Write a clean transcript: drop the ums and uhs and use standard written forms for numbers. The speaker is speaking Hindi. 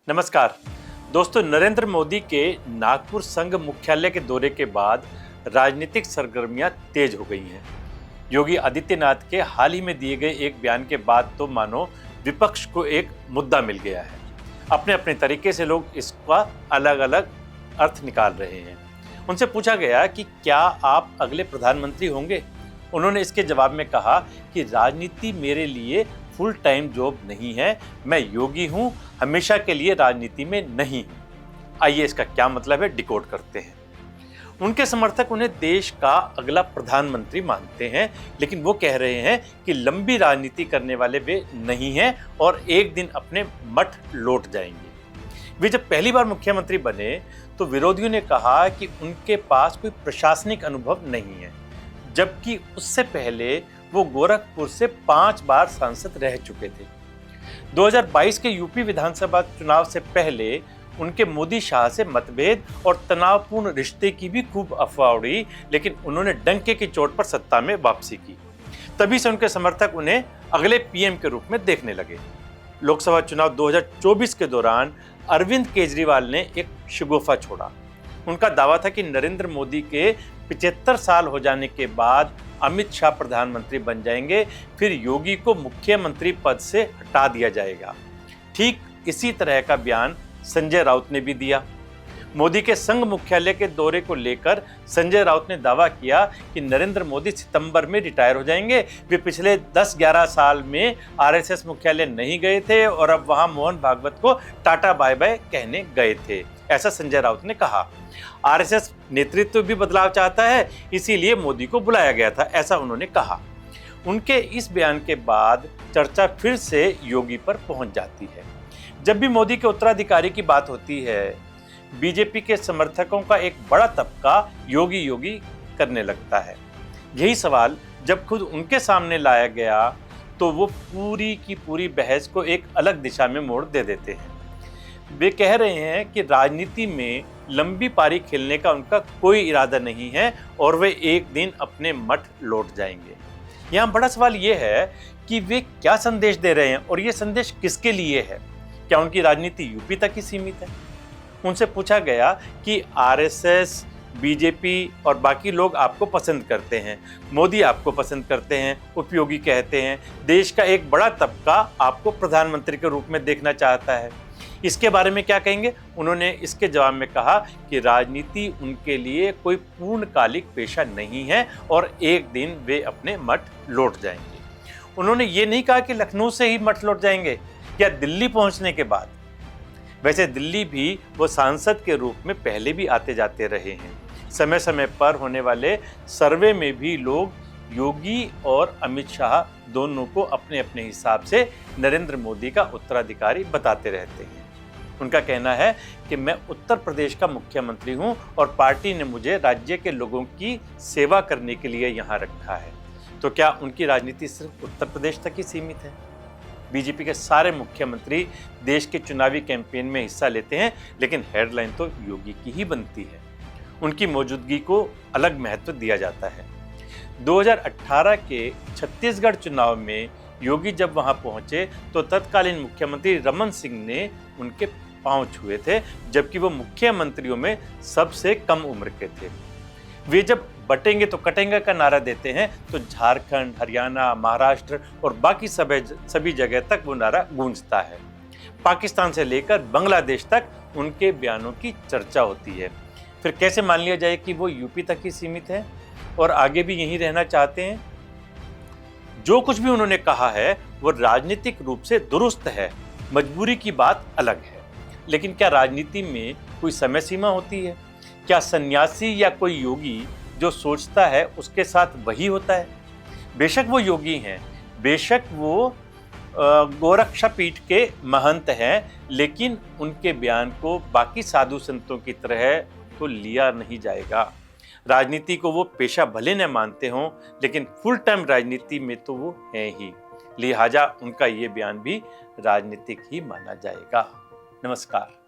नमस्कार दोस्तों, नरेंद्र मोदी के नागपुर संघ मुख्यालय के दौरे के बाद राजनीतिक सरगर्मियां तेज हो गई हैं। योगी आदित्यनाथ के हाल ही में दिए गए एक बयान के बाद तो मानो विपक्ष को एक मुद्दा मिल गया है। अपने अपने तरीके से लोग इसका अलग अलग अर्थ निकाल रहे हैं। उनसे पूछा गया कि क्या आप अगले प्रधानमंत्री होंगे। उन्होंने इसके जवाब में कहा कि राजनीति मेरे लिए फुल टाइम जॉब नहीं है, मैं योगी हूं, हमेशा के लिए राजनीति में नहीं हूं। आइए इसका क्या मतलब है डिकोड करते हैं। उनके समर्थक उन्हें देश का अगला प्रधानमंत्री मानते हैं, लेकिन वो कह रहे हैं कि लंबी राजनीति करने वाले वे नहीं हैं और एक दिन अपने मठ लौट जाएंगे। वे जब पहली बार मुख्यमंत्री बने तो विरोधियों ने कहा कि उनके पास कोई प्रशासनिक अनुभव नहीं है, जबकि उससे पहले वो गोरखपुर से 5 बार सांसद रह चुके थे। 2022 के यूपी विधानसभा चुनाव से पहले उनके मोदी शाह से मतभेद और तनावपूर्ण रिश्ते की भी खूब अफवाह उड़ी, लेकिन उन्होंने डंके की चोट पर सत्ता में वापसी की। तभी से उनके समर्थक उन्हें अगले पीएम के रूप में देखने लगे। लोकसभा चुनाव 2024 के दौरान अरविंद केजरीवाल ने एक शगुफा छोड़ा। उनका दावा था कि नरेंद्र मोदी के 75 साल हो जाने के बाद अमित शाह प्रधानमंत्री बन जाएंगे, फिर योगी को मुख्यमंत्री पद से हटा दिया जाएगा। ठीक इसी तरह का बयान संजय राउत ने भी दिया। मोदी के संघ मुख्यालय के दौरे को लेकर संजय राउत ने दावा किया कि नरेंद्र मोदी सितंबर में रिटायर हो जाएंगे। वे पिछले 10-11 साल में आरएसएस मुख्यालय नहीं गए थे और अब वहां मोहन भागवत को टाटा बाय बाय कहने गए थे, ऐसा संजय राउत ने कहा। आरएसएस नेतृत्व भी बदलाव चाहता है, इसीलिए मोदी को बुलाया गया था, ऐसा उन्होंने कहा। उनके इस बयान के बाद चर्चा फिर से योगी पर पहुंच जाती है। जब भी मोदी के उत्तराधिकारी की बात होती है, बीजेपी के समर्थकों का एक बड़ा तबका योगी योगी करने लगता है। यही सवाल जब खुद उनके सामने लाया गया तो वो पूरी की पूरी बहस को एक अलग दिशा में मोड़ दे देते हैं। वे कह रहे हैं कि राजनीति में लंबी पारी खेलने का उनका कोई इरादा नहीं है और वे एक दिन अपने मठ लौट जाएंगे। यहाँ बड़ा सवाल ये है कि वे क्या संदेश दे रहे हैं और ये संदेश किसके लिए है। क्या उनकी राजनीति यूपी तक ही सीमित है? उनसे पूछा गया कि आरएसएस, बीजेपी और बाकी लोग आपको पसंद करते हैं, मोदी आपको पसंद करते हैं, उपयोगी कहते हैं, देश का एक बड़ा तबका आपको प्रधानमंत्री के रूप में देखना चाहता है, इसके बारे में क्या कहेंगे? उन्होंने इसके जवाब में कहा कि राजनीति उनके लिए कोई पूर्णकालिक पेशा नहीं है और एक दिन वे अपने मठ लौट जाएंगे। उन्होंने ये नहीं कहा कि लखनऊ से ही मठ लौट जाएंगे या दिल्ली पहुंचने के बाद। वैसे दिल्ली भी वो सांसद के रूप में पहले भी आते जाते रहे हैं। समय समय पर होने वाले सर्वे में भी लोग योगी और अमित शाह दोनों को अपने अपने हिसाब से नरेंद्र मोदी का उत्तराधिकारी बताते रहते हैं। उनका कहना है कि मैं उत्तर प्रदेश का मुख्यमंत्री हूं और पार्टी ने मुझे राज्य के लोगों की सेवा करने के लिए यहां रखा है। तो क्या उनकी राजनीति सिर्फ उत्तर प्रदेश तक ही सीमित है? बीजेपी के सारे मुख्यमंत्री देश के चुनावी कैंपेन में हिस्सा लेते हैं, लेकिन हेडलाइन तो योगी की ही बनती है। उनकी मौजूदगी को अलग महत्व दिया जाता है। 2018 के छत्तीसगढ़ चुनाव में योगी जब वहां पहुंचे तो तत्कालीन मुख्यमंत्री रमन सिंह ने उनके पांव छुए थे, जबकि वो मुख्यमंत्रियों में सबसे कम उम्र के थे। वे जब बटेंगे तो कटेंगे का नारा देते हैं तो झारखंड, हरियाणा, महाराष्ट्र और बाकी सभी जगह तक वो नारा गूंजता है। पाकिस्तान से लेकर बांग्लादेश तक उनके बयानों की चर्चा होती है। फिर कैसे मान लिया जाए कि वो यूपी तक ही सीमित है और आगे भी यहीं रहना चाहते हैं? जो कुछ भी उन्होंने कहा है वो राजनीतिक रूप से दुरुस्त है, मजबूरी की बात अलग है। लेकिन क्या राजनीति में कोई समय सीमा होती है? क्या सन्यासी या कोई योगी जो सोचता है उसके साथ वही होता है? बेशक वो योगी हैं, बेशक वो गोरक्षा पीठ के महंत हैं, लेकिन उनके बयान को बाकी साधु संतों की तरह तो लिया नहीं जाएगा। राजनीति को वो पेशा भले न मानते हों, लेकिन फुल टाइम राजनीति में तो वो हैं ही। लिहाजा उनका ये बयान भी राजनीतिक ही माना जाएगा। नमस्कार।